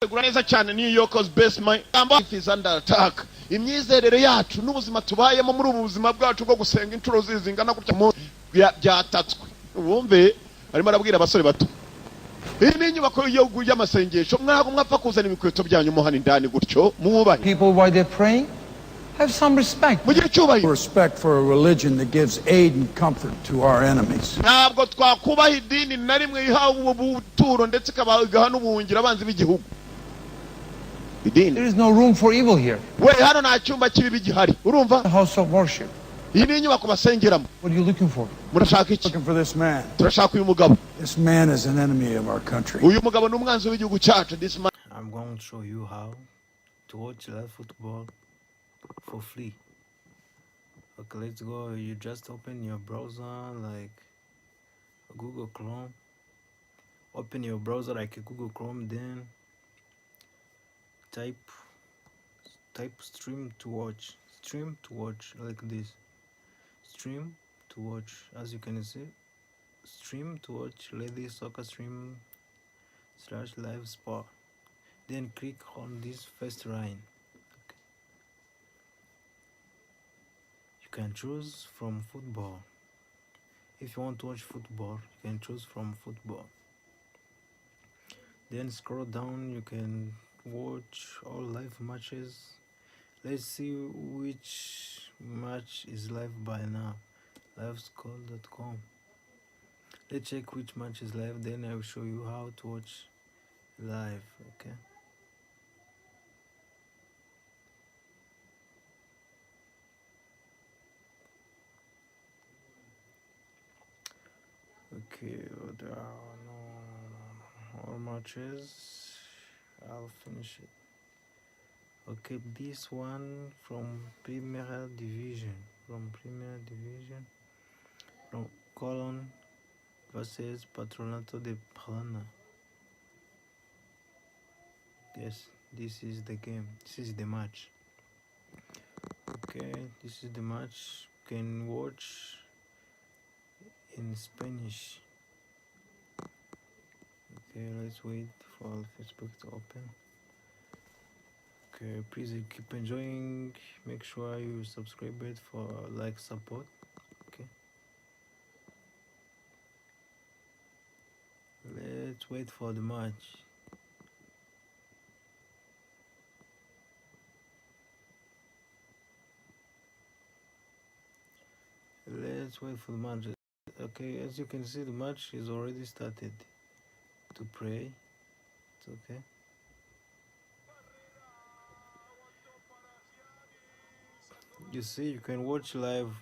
gura neza cyane New York's best mind is under attack. Imyizerere yacu n'ubuzima tubayemo muri ubu buzima bwacu bwo gusenga inshuro zizingana gutya mu byatatswe. Wumve arimo arabwira abasore bato. Iyi ni inyubako y'amasengesho mwago mwapfa kuzana ibikweto byanyu mo hano indani gutyo mubaye. People while they're praying have some respect. Respect for a religion that gives aid and comfort to our enemies. Ntabwo twakubaha idini na rimwe ihawe ubuturo ndetse kabaga hano ubuhungira abanzi b'igihugu. There is no room for evil here. We hano nta cyumba kibi gihari. Urumva? A house of worship. Iyi ni inyubako basengeramo. What are you looking for? Murashaka iki? Looking for this man. Turashaka uyu mugabo. This man is an enemy of our country. Uyu mugabo ni umwanzi w'igihugu cyacu. This man. I'm going to show you how to watch live football for free. Okay, let's go. You just open your browser like Google Chrome. Open your browser like Google Chrome, then type stream to watch like this. Stream to watch, as you can see, stream to watch ladies soccer stream / live sport. Then click on this first line. Okay. You can choose from football. If you want to watch football, you can choose from football. Then scroll down, you can watch all live matches. Let's see which match is live by now. Livescore.com. Let's check which match is live, then I will show you how to watch live. Okay. Okay, there are no all matches. I'll finish it. Okay, this one from Premier Division. From Colon versus Patronato de Prana. Yes, this is the game. This is the match. Okay, this is the match. You can watch in Spanish. Okay, let's wait for Facebook to open. Okay, please keep enjoying. Make sure you subscribe it for like support. Okay, let's wait for the match. Let's wait for the match. Okay, as you can see, the match is already started. To pray, it's okay. You see, you can watch live